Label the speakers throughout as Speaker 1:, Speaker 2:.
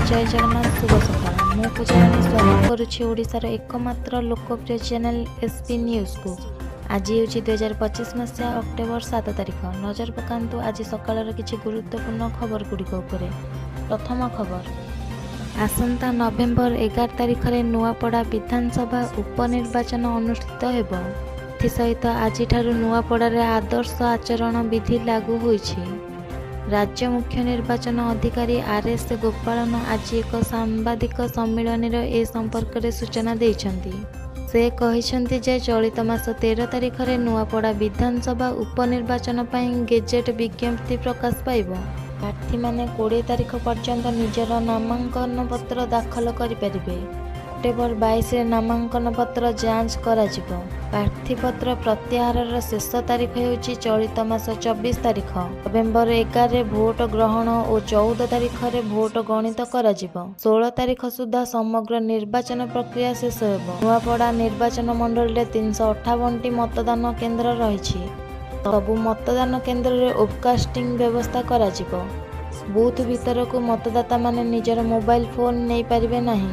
Speaker 1: जय जगन्नाथ शुभ सकाळ मु पूजारानी स्वागत करुछि ओडिशार एकमात्र लोकप्रिय चैनल एसपी न्यूज को। आज हूँ 2025 मसीहा अक्टोबर 7 तारिख। नजर पकांतु आज सकाळर किछि गुरुत्वपूर्ण खबर गुड़िक उपरे। प्रथम खबर, आसंता नवेम्बर 11 तारिख में नुआपड़ा विधानसभा उपनिर्वाचन अनुष्ठित हेब। एसहित आज नुआपड़ा आदर्श आचरण विधि लागू होइछि। राज्य मुख्य निर्वाचन अधिकारी आरएस गोपालन आज एक सांबादिक सम्मिलन ए संपर्क में सूचना देइछन्ति। से कहिछन्ति जे चलित मास 13 तारिख में नुआपड़ा विधानसभा उपनिर्वाचन पई गेजेट विज्ञप्ति प्रकाश पाइब। प्रार्थी माने 20 तारिख पर्यंत निजर नामांकन पत्र दाखल करिपारिबे। अक्टोबर 22 रे नामांकन पत्र जांच कराजिबो। प्रार्थीपत्र प्रत्याहार शेष तारिख हेउछि चलित मास 24 तारिख। नवेम्बर 11 रे भोट ग्रहण और 14 तारिख रे भोट गणित कराजिबो। 16 तारिख सुधा समग्र निर्वाचन प्रक्रिया शेष हेबो। नुआपड़ा निर्वाचन मंडल रे 358टी मतदान केन्द्र रहिछि। सबु मतदान केन्द्र रे वेबकास्टिंग व्यवस्था कराजिबो। बूथ भीतर को मतदाता माने निजर मोबाइल फोन नहीं पारिबे नहीं।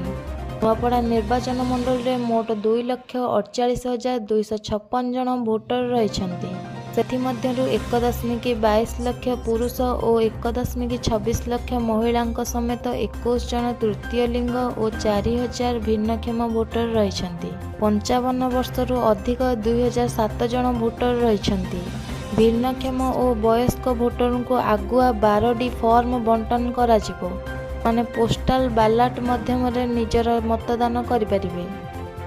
Speaker 1: नुआपड़ा निर्वाचन मंडल रे मोट 2,48,256 जन भोटर रहिछन्ति। सेथि मध्यरु 1.22 लाख पुरुष और 1.26 लाख महिलांक समेत 21 जन तृतीय लिंग और 4,000 भिन्नक्षम भोटर रहिछन्ति। 55 वर्षरु अधिक 2,007 जन भोटर रहिछन्ति। भिन्नक्षम और वयस्क भोटर को आगुआ 12टी फॉर्म बंटन कराजिबो। माने पोस्टाल बालाट माध्यम निजर मतदान करिपारिबे।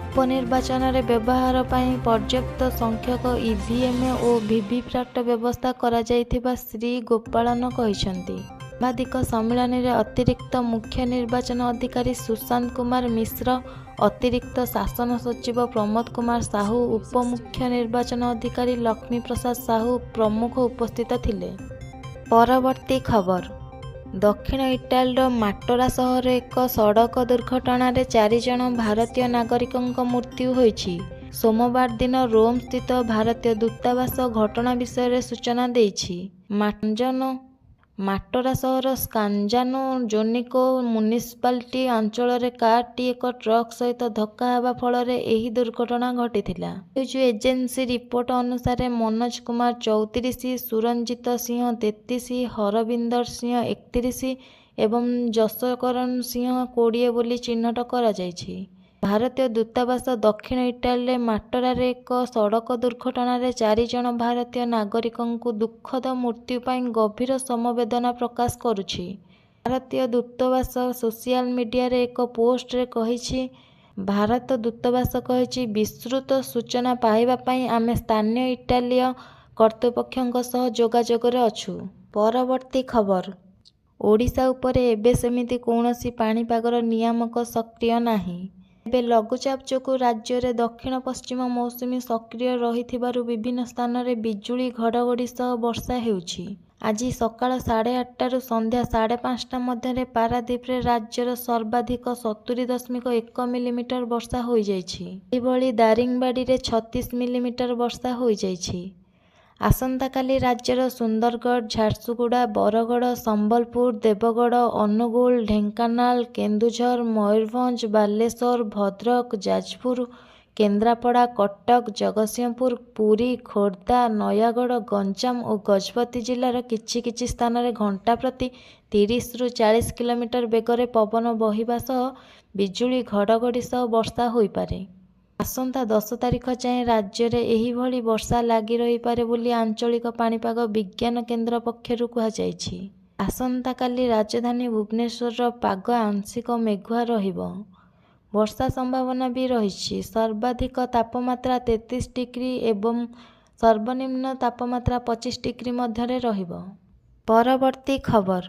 Speaker 1: उपनिर्वाचन रे व्यवहार पई पर्याप्त संख्यक ईवीएम और वीवीपैट व्यवस्था करा जायथिबा श्री गोपालन कहिसंती। सांबादिक सम्मेलन रे अतिरिक्त मुख्य निर्वाचन अधिकारी सुशांत कुमार मिश्र, अतिरिक्त शासन सचिव प्रमोद कुमार साहू, उपमुख्य निर्वाचन अधिकारी लक्ष्मी प्रसाद साहू प्रमुख उपस्थित थिले। परवर्ती खबर, दक्षिण इटालीर माटोरा सहर एक सड़क दुर्घटना 4 जन भारतीय नागरिकों मृत्यु होइछि। सोमवार दिन रोम स्थित भारतीय दूतावास घटना विषय सूचना देइछि। माटोरा सहर स्कांजानो जोनिको म्युनिसिपालिटी अंचल कारटी एक ट्रक सहित धक्का हेबा फल एही दुर्घटना घटिथिला। न्यूज एजेंसी रिपोर्ट अनुसार मनोज कुमार 34, सुरंजित सिंह 33, हरविंदर सिंह 31 एवं जसकरण सिंह 20 बोली चिन्हट करा जायछि। भारतीय दूतावास दक्षिण इटाली माटोरा एक सड़क दुर्घटना 4 जन भारतीय नागरिकों दुखद मृत्यु पाई गभीर समवेदना प्रकाश करुछि। भारतीय दूतावास सोशल मीडिया रे एक पोस्ट रे कहिछि, भारत दूतावास कहिछि विस्तृत सूचना पाइबा पाई आमे स्थानीय इटालीय कर्तृपक्षों सह जोगाजोग रे अछु। परवर्ती खबर, ओडिशा उपरे एबे सेमिति कौनसी पाणीपागर नियामक सक्रिय नाही। एबे लघुचाप जोगु राज्य रे दक्षिण पश्चिम मौसुमी सक्रिय रहिथिबारु विभिन्न स्थान रे बिजुली घड़घड़ी सह वर्षा हेउछि। आज सकाळ 8:30 रु संध्या 5:30 मध्य पारादीप रे राज्यर सर्वाधिक 70.1 मिलीमीटर वर्षा होई जाइछि। एभली दारिंगबाड़ी रे 36 मिलीमीटर वर्षा होई जाइछि। आसंता काली राज्यर सुंदरगढ़, झारसुगुड़ा, बरगड़, संबलपुर, देवगढ़, अनुगुल, ढेंकानाल, केन्दुझर, मयूरभंज, बालेश्वर, भद्रक, जाजपुर, केन्द्रापड़ा, कटक, जगतसिंहपुर, पुरी, खोर्धा, नयागढ़, गंजाम और गजपति जिलार किछि स्थान रे घंटा प्रति 30 रु 40 किलोमीटर बेगर पवन बहिबा सह बिजुली घड़घड़ी सह वर्षा होई पारे। आसंता 10 तारिख जाए राज्य में एही भली वर्षा लगी रही पारे बोली आंचलिक पाणीपाग विज्ञान केन्द्र पक्षरु कुहाଯାଇଛି। आसंता काली राजधानी भुवनेश्वर पाग आंशिक मेघुआ रहिबो। वर्षा संभावना भी रही। सर्वाधिक तापमात्रा 33 डिग्री एवं सर्वनिम्न तापमात्रा 25 डिग्री मध्य रहिबो। परवर्ती खबर,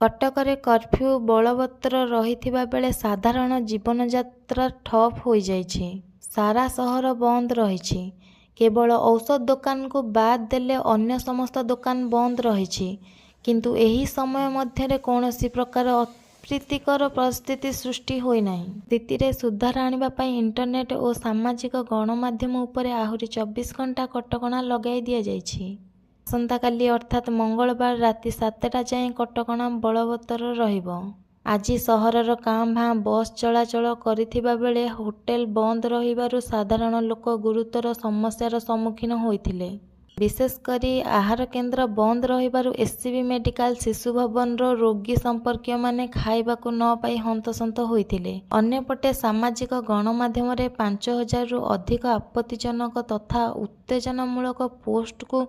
Speaker 1: कटक रे कर्फ्यू बलवत्तर रहिथिबा बेले साधारण जीवन यात्रा ठप हो जाइछि। सारा सहर बंद रही। केवल औषध दुकान को बाद देले अन्य समस्त दुकान बंद रही। किंतु एही समय मध्य कौनसी प्रकार अप्रीतिकर परिस्थिति सृष्टि होई नाही। स्थिति रे सुधार आनिबा पई इंटरनेट और सामाजिक गणमाध्यम उपरे आहुरी 24 घंटा कटकणा लगाई दिया जाइछि। आसंता काली अर्थात मंगलवार राति 7टा जाए कटकणा बलवत्तर रहिबो। ଆଜି ସହରର କାଁ ଭାଁ ବସ୍ ଚଳାଚଳ କରିଥିବା ବେଳେ ହୋଟେଲ ବନ୍ଦ ରହିବାରୁ ସାଧାରଣ ଲୋକ ଗୁରୁତର ସମସ୍ୟାର ସମ୍ମୁଖୀନ ହୋଇଥିଲେ। ବିଶେଷ କରି ଆହାର କେନ୍ଦ୍ର ବନ୍ଦ ରହିବାରୁ ଏସ୍ସିବି ମେଡିକାଲ ଶିଶୁ ଭବନର ରୋଗୀ ସମ୍ପର୍କୀୟମାନେ ଖାଇବାକୁ ନ ପାଇ ହନ୍ତସନ୍ତ ହୋଇଥିଲେ। ଅନ୍ୟପଟେ ସାମାଜିକ ଗଣମାଧ୍ୟମରେ 5,000ରୁ ଅଧିକ ଆପତ୍ତିଜନକ ତଥା ଉତ୍ତେଜନାମୂଳକ ପୋଷ୍ଟକୁ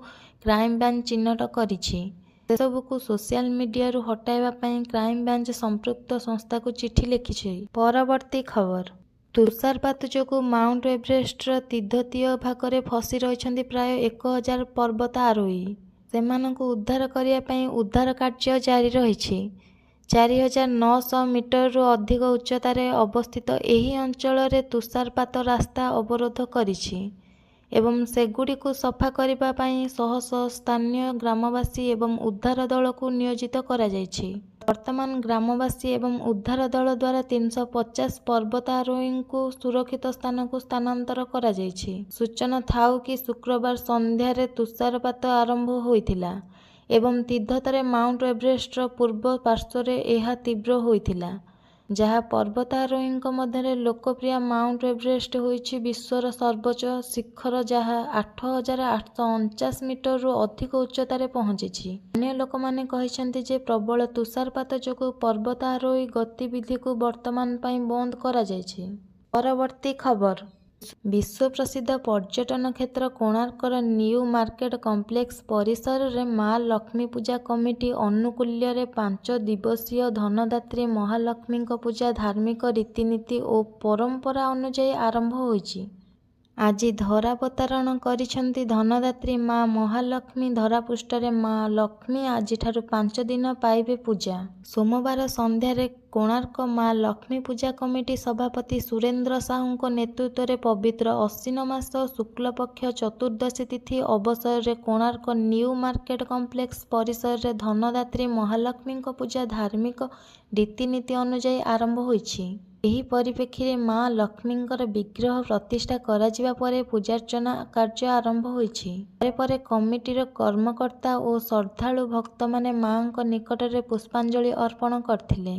Speaker 1: କ୍ରାଇମବ୍ରାଞ୍ଚ ଚିହ୍ନଟ କରିଛି। ସେସବୁକୁ ସୋସିଆଲ ମିଡିଆରୁ ହଟାଇବା ପାଇଁ କ୍ରାଇମବ୍ରାଞ୍ଚ ସମ୍ପୃକ୍ତ ସଂସ୍ଥାକୁ ଚିଠି ଲେଖିଛି। ପରବର୍ତ୍ତୀ ଖବର। ତୁଷାରପାତ ଯୋଗୁଁ ମାଉଣ୍ଟ ଏଭରେଷ୍ଟର ତିବ୍ଦତୀୟ ଭାଗରେ ଫସି ରହିଛନ୍ତି ପ୍ରାୟ 1,000 ପର୍ବତ ଆରୋହୀ। ସେମାନଙ୍କୁ ଉଦ୍ଧାର କରିବା ପାଇଁ ଉଦ୍ଧାର କାର୍ଯ୍ୟ ଜାରି ରହିଛି। 4,900 ମିଟରରୁ ଅଧିକ ଉଚ୍ଚତାରେ ଅବସ୍ଥିତ ଏହି ଅଞ୍ଚଳରେ ତୁଷାରପାତ ରାସ୍ତା ଅବରୋଧ କରିଛି ଏବଂ ସେଗୁଡ଼ିକୁ ସଫା କରିବା ପାଇଁ ଶହ ଶହ ସ୍ଥାନୀୟ ଗ୍ରାମବାସୀ ଏବଂ ଉଦ୍ଧାର ଦଳକୁ ନିୟୋଜିତ କରାଯାଇଛି। ବର୍ତ୍ତମାନ ଗ୍ରାମବାସୀ ଏବଂ ଉଦ୍ଧାର ଦଳ ଦ୍ୱାରା 350 ପର୍ବତ ଆରୋହୀଙ୍କୁ ସୁରକ୍ଷିତ ସ୍ଥାନକୁ ସ୍ଥାନାନ୍ତର କରାଯାଇଛି। ସୂଚନା ଥାଉ କି ଶୁକ୍ରବାର ସନ୍ଧ୍ୟାରେ ତୁଷାରପାତ ଆରମ୍ଭ ହୋଇଥିଲା ଏବଂ ତିବ୍ଦତରେ ମାଉଣ୍ଟ ଏଭରେଷ୍ଟର ପୂର୍ବ ପାର୍ଶ୍ୱରେ ଏହା ତୀବ୍ର ହୋଇଥିଲା, ଯାହା ପର୍ବତ ଆରୋହୀଙ୍କ ମଧ୍ୟରେ ଲୋକପ୍ରିୟ। ମାଉଣ୍ଟ ଏଭରେଷ୍ଟ ହୋଇଛି ବିଶ୍ୱର ସର୍ବୋଚ୍ଚ ଶିଖର ଯାହା 8,849 ମିଟରରୁ ଅଧିକ ଉଚ୍ଚତାରେ ପହଞ୍ଚିଛି। ସ୍ଥାନୀୟ ଲୋକମାନେ କହିଛନ୍ତି ଯେ ପ୍ରବଳ ତୁଷାରପାତ ଯୋଗୁଁ ପର୍ବତ ଆରୋହୀ ଗତିବିଧିକୁ ବର୍ତ୍ତମାନ ପାଇଁ ବନ୍ଦ କରାଯାଇଛି। ପରବର୍ତ୍ତୀ ଖବର। ବିଶ୍ୱ ପ୍ରସିଦ୍ଧ ପର୍ଯ୍ୟଟନ କ୍ଷେତ୍ର କୋଣାର୍କର ନିଉ ମାର୍କେଟ କମ୍ପ୍ଲେକ୍ସ ପରିସରରେ ମା ଲକ୍ଷ୍ମୀ ପୂଜା କମିଟି ଅନୁକୂଲ୍ୟରେ 5 ଦିବସୀୟ ଧନଦାତ୍ରୀ ମହାଲକ୍ଷ୍ମୀଙ୍କ ପୂଜା ଧାର୍ମିକ ରୀତିନୀତି ଓ ପରମ୍ପରା ଅନୁଯାୟୀ ଆରମ୍ଭ ହୋଇଛି। ଆଜି ଧରାବତରଣ କରିଛନ୍ତି ଧନଦାତ୍ରୀ ମା ମହାଲକ୍ଷ୍ମୀ। ଧରାପୃଷ୍ଠରେ ମା ଲକ୍ଷ୍ମୀ ଆଜିଠାରୁ 5 ଦିନ ପାଇବେ ପୂଜା। ସୋମବାର ସନ୍ଧ୍ୟାରେ କୋଣାର୍କ ମା ଲକ୍ଷ୍ମୀ ପୂଜା କମିଟି ସଭାପତି ସୁରେନ୍ଦ୍ର ସାହୁଙ୍କ ନେତୃତ୍ୱରେ ପବିତ୍ର ଅଶ୍ୱିନ ମାସ ଶୁକ୍ଲପକ୍ଷ ଚତୁର୍ଦ୍ଦଶୀ ତିଥି ଅବସରରେ କୋଣାର୍କ ନିଉ ମାର୍କେଟ କମ୍ପ୍ଲେକ୍ସ ପରିସରରେ ଧନଦାତ୍ରୀ ମହାଲକ୍ଷ୍ମୀଙ୍କ ପୂଜା ଧାର୍ମିକ ରୀତିନୀତି ଅନୁଯାୟୀ ଆରମ୍ଭ ହୋଇଛି। ଏହି ପରିପ୍ରେକ୍ଷୀରେ ମା ଲକ୍ଷ୍ମୀଙ୍କର ବିଗ୍ରହ ପ୍ରତିଷ୍ଠା କରାଯିବା ପରେ ପୂଜାର୍ଚ୍ଚନା କାର୍ଯ୍ୟ ଆରମ୍ଭ ହୋଇଛି। ପରେ ପରେ କମିଟିର କର୍ମକର୍ତ୍ତା ଓ ଶ୍ରଦ୍ଧାଳୁ ଭକ୍ତମାନେ ମାଙ୍କ ନିକଟରେ ପୁଷ୍ପାଞ୍ଜଳି ଅର୍ପଣ କରିଥିଲେ।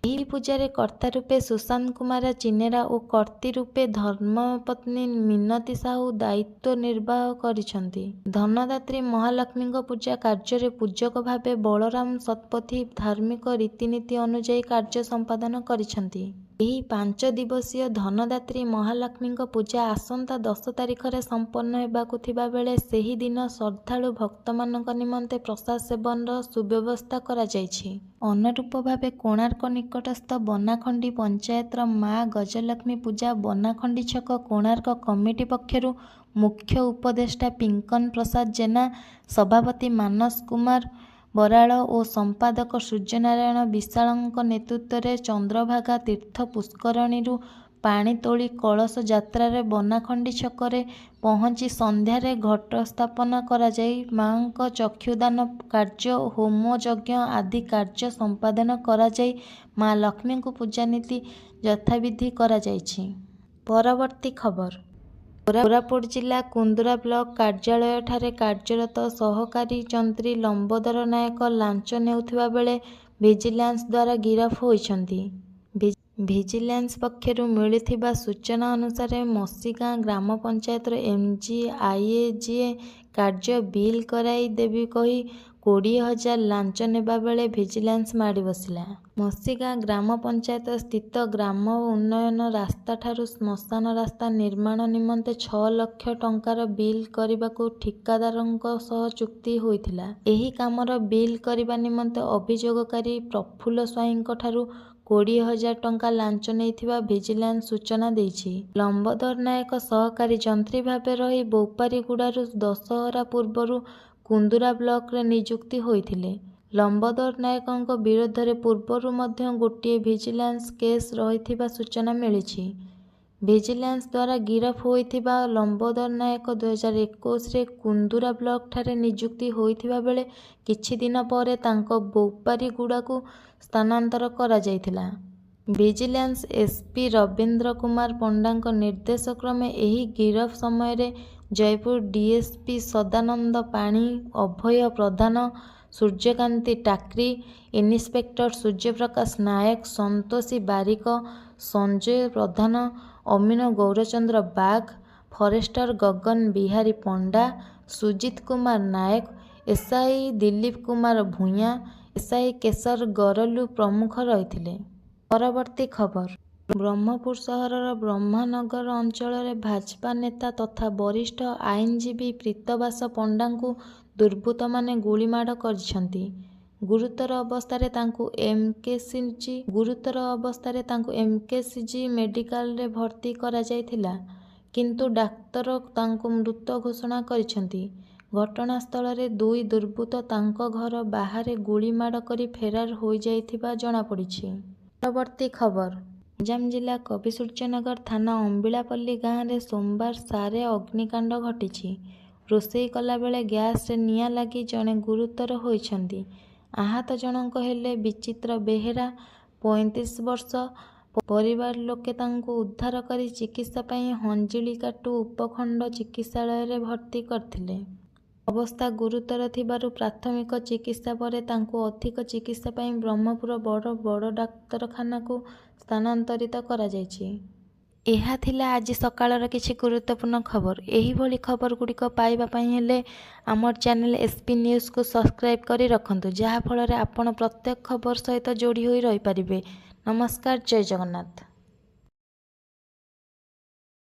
Speaker 1: ଏହି ପୂଜାରେ କର୍ତ୍ତା ରୂପେ ସୁଶାନ୍ତ କୁମାର ଚିନେରା ଓ କର୍ତ୍ତୀ ରୂପେ ଧର୍ମପତ୍ନୀ ମିନତୀ ସାହୁ ଦାୟିତ୍ୱ ନିର୍ବାହ କରିଛନ୍ତି। ଧନଦାତ୍ରୀ ମହାଲକ୍ଷ୍ମୀଙ୍କ ପୂଜା କାର୍ଯ୍ୟରେ ପୂଜକ ଭାବେ ବଳରାମ ଶତପଥୀ ଧାର୍ମିକ ରୀତିନୀତି ଅନୁଯାୟୀ କାର୍ଯ୍ୟ ସମ୍ପାଦନ କରିଛନ୍ତି। ଏହି 5 ଦିବସୀୟ ଧନଦାତ୍ରୀ ମହାଲକ୍ଷ୍ମୀଙ୍କ ପୂଜା ଆସନ୍ତା 10 ତାରିଖରେ ସମ୍ପନ୍ନ ହେବାକୁ ଥିବା ବେଳେ ସେହି ଦିନ ଶ୍ରଦ୍ଧାଳୁ ଭକ୍ତମାନଙ୍କ ନିମନ୍ତେ ପ୍ରସାଦ ସେବନର ସୁବ୍ୟବସ୍ଥା କରାଯାଇଛି। ଅନୁରୂପ ଭାବେ କୋଣାର୍କ ନିକଟସ୍ଥ ବନାଖଣ୍ଡି ପଞ୍ଚାୟତର ମା ଗଜଲକ୍ଷ୍ମୀ ପୂଜା ବନାଖଣ୍ଡି ଛକ କୋଣାର୍କ କମିଟି ପକ୍ଷରୁ ମୁଖ୍ୟ ଉପଦେଷ୍ଟା ପିଙ୍କନ ପ୍ରସାଦ ଜେନା, ସଭାପତି ମାନସ କୁମାର ବରାଳ ଓ ସମ୍ପାଦକ ସୂର୍ଯ୍ୟନାରାୟଣ ବିଶାଳଙ୍କ ନେତୃତ୍ୱରେ ଚନ୍ଦ୍ରଭାଗା ତୀର୍ଥ ପୁଷ୍କରଣୀରୁ ପାଣି ତୋଳି କଳସ ଯାତ୍ରାରେ ବନାଖଣ୍ଡି ଛକରେ ପହଞ୍ଚି ସନ୍ଧ୍ୟାରେ ଘଟ ସ୍ଥାପନା କରାଯାଇ ମାଙ୍କ ଚକ୍ଷୁଦାନ କାର୍ଯ୍ୟ, ହୋମ ଯଜ୍ଞ ଆଦି କାର୍ଯ୍ୟ ସମ୍ପାଦନ କରାଯାଇ ମା ଲକ୍ଷ୍ମୀଙ୍କୁ ପୂଜାନୀତି ଯଥାବିଧି କରାଯାଇଛି। ପରବର୍ତ୍ତୀ ଖବର। କୋରାପୁଟ ଜିଲ୍ଲା କୁନ୍ଦୁରା ବ୍ଲକ କାର୍ଯ୍ୟାଳୟଠାରେ କାର୍ଯ୍ୟରତ ସହକାରୀ ଯନ୍ତ୍ରୀ ଲମ୍ବୋଦର ନାୟକ ଲାଞ୍ଚ ନେଉଥିବା ବେଳେ ଭିଜିଲାନ୍ସ ଦ୍ୱାରା ଗିରଫ ହୋଇଛନ୍ତି। ଭିଜିଲାନ୍ସ ପକ୍ଷରୁ ମିଳିଥିବା ସୂଚନା ଅନୁସାରେ ମସିଗାଁ ଗ୍ରାମ ପଞ୍ଚାୟତର MGIAGA କାର୍ଯ୍ୟ ବିଲ୍ କରାଇ ଦେବି କହି 20,000 ଲାଞ୍ଚ ନେବା ବେଳେ ଭିଜିଲାନ୍ସ ମାଡ଼ି ବସିଲା। ମସିଗାଁ ଗ୍ରାମ ପଞ୍ଚାୟତ ସ୍ଥିତ ଗ୍ରାମ ଉନ୍ନୟନ ରାସ୍ତାଠାରୁ ଶ୍ମଶାନ ରାସ୍ତା ନିର୍ମାଣ ନିମନ୍ତେ 6 ଲକ୍ଷ ଟଙ୍କାର ବିଲ୍ କରିବାକୁ ଠିକାଦାରଙ୍କ ସହ ଚୁକ୍ତି ହୋଇଥିଲା। ଏହି କାମର ବିଲ୍ କରିବା ନିମନ୍ତେ ଅଭିଯୋଗକାରୀ ପ୍ରଫୁଲ୍ଲ ସ୍ୱାଇଁଙ୍କଠାରୁ 20,000 ଟଙ୍କା ଲାଞ୍ଚ ନେଇଥିବା ଭିଜିଲାନ୍ସ ସୂଚନା ଦେଇଛି। ଲମ୍ବୋଦର ନାୟକ ସହକାରୀ ଯନ୍ତ୍ରୀ ଭାବେ ରହି ବୋଉପାରିଗୁଡାରୁ ଦଶହରା ପୂର୍ବରୁ କୁନ୍ଦୁରା ବ୍ଲକରେ ନିଯୁକ୍ତି ହୋଇଥିଲେ। ଲମ୍ବୋଦର ନାୟକଙ୍କ ବିରୋଧରେ ପୂର୍ବରୁ ମଧ୍ୟ ଗୋଟିଏ ଭିଜିଲାନ୍ସ କେସ୍ ରହିଥିବା ସୂଚନା ମିଳିଛି। ଭିଜିଲାନ୍ସ ଦ୍ୱାରା ଗିରଫ ହୋଇଥିବା ଲମ୍ବୋଦର ନାୟକ 2021ରେ କୁନ୍ଦୁରା ବ୍ଲକଠାରେ ନିଯୁକ୍ତି ହୋଇଥିବା ବେଳେ କିଛି ଦିନ ପରେ ତାଙ୍କ ବୋଉପାରିଗୁଡାକୁ ସ୍ଥାନାନ୍ତର କରାଯାଇଥିଲା। ଭିଜିଲାନ୍ସ SP ରବୀନ୍ଦ୍ର କୁମାର ପଣ୍ଡାଙ୍କ ନିର୍ଦ୍ଦେଶ କ୍ରମେ ଏହି ଗିରଫ ସମୟରେ ଜୟପୁର DSP ସଦାନନ୍ଦ ପାଣି, ଅଭୟ ପ୍ରଧାନ, ସୂର୍ଯ୍ୟକାନ୍ତି ଟାକ୍ରି, ଇନ୍ସପେକ୍ଟର ସୂର୍ଯ୍ୟପ୍ରକାଶ ନାୟକ, ସନ୍ତୋଷୀ ବାରିକ, ସଞ୍ଜୟ ପ୍ରଧାନ, ଅମିନ Gaurachandra Bag, forester Gagan Bihari Panda, Sujit Kumar Nayak, SI Dilip Kumar Bhuyan, SI Keshar Garalu ପ୍ରମୁଖ ରହିଥିଲେ। ପରବର୍ତ୍ତୀ ଖବର। ବ୍ରହ୍ମପୁର ସହରର ବ୍ରହ୍ମାନଗର ଅଞ୍ଚଳରେ ଭାଜପା ନେତା ତଥା ବରିଷ୍ଠ ଆଇନଜୀବୀ ପ୍ରୀତବାସ ପଣ୍ଡାଙ୍କୁ ଦୁର୍ବୃତ୍ତମାନେ ଗୁଳିମାଡ଼ କରିଛନ୍ତି। ଗୁରୁତର ଅବସ୍ଥାରେ ତାଙ୍କୁ ଏମ୍କେସିଜି ମେଡିକାଲରେ ଭର୍ତ୍ତି କରାଯାଇଥିଲା, କିନ୍ତୁ ଡାକ୍ତର ତାଙ୍କୁ ମୃତ ଘୋଷଣା କରିଛନ୍ତି। ଘଟଣାସ୍ଥଳରେ ଦୁଇ ଦୁର୍ବୃତ୍ତ ତାଙ୍କ ଘର ବାହାରେ ଗୁଳିମାଡ଼ କରି ଫେରାର ହୋଇଯାଇଥିବା ଜଣାପଡ଼ିଛି। ପରବର୍ତ୍ତୀ ଖବର। ଗଞ୍ଜାମ ଜିଲ୍ଲା କବିସୂର୍ଯ୍ୟନଗର ଥାନା ଅମ୍ବିଳାପଲ୍ଲୀ ଗାଁରେ ସୋମବାର ସାରେ ଅଗ୍ନିକାଣ୍ଡ ଘଟିଛି। ରୋଷେଇ କଲାବେଳେ ଗ୍ୟାସରେ ନିଆଁ ଲାଗି ଜଣେ ଗୁରୁତର ହୋଇଛନ୍ତି। ଆହତ ଜଣକ ହେଲେ ବିଚିତ୍ର ବେହେରା, 35 ବର୍ଷ। ପରିବାର ଲୋକେ ତାଙ୍କୁ ଉଦ୍ଧାର କରି ଚିକିତ୍ସା ପାଇଁ ହଞ୍ଜିଳିକାଟୁ ଉପଖଣ୍ଡ ଚିକିତ୍ସାଳୟରେ ଭର୍ତ୍ତି କରିଥିଲେ। ଅବସ୍ଥା ଗୁରୁତର ଥିବାରୁ ପ୍ରାଥମିକ ଚିକିତ୍ସା ପରେ ତାଙ୍କୁ ଅଧିକ ଚିକିତ୍ସା ପାଇଁ ବ୍ରହ୍ମପୁର ବଡ଼ ଡାକ୍ତରଖାନାକୁ ସ୍ଥାନାନ୍ତରିତ କରାଯାଇଛି। ଏହା ଥିଲା ଆଜି ସକାଳର କିଛି ଗୁରୁତ୍ୱପୂର୍ଣ୍ଣ ଖବର। ଏହିଭଳି ଖବରଗୁଡ଼ିକ ପାଇବା ପାଇଁ ହେଲେ ଆମର ଚ୍ୟାନେଲ ଏସ୍ପି ନ୍ୟୁଜକୁ ସବସ୍କ୍ରାଇବ୍ କରି ରଖନ୍ତୁ, ଯାହାଫଳରେ ଆପଣ ପ୍ରତ୍ୟେକ ଖବର ସହିତ ଯୋଡ଼ି ହୋଇ ରହିପାରିବେ। ନମସ୍କାର, ଜୟ ଜଗନ୍ନାଥ।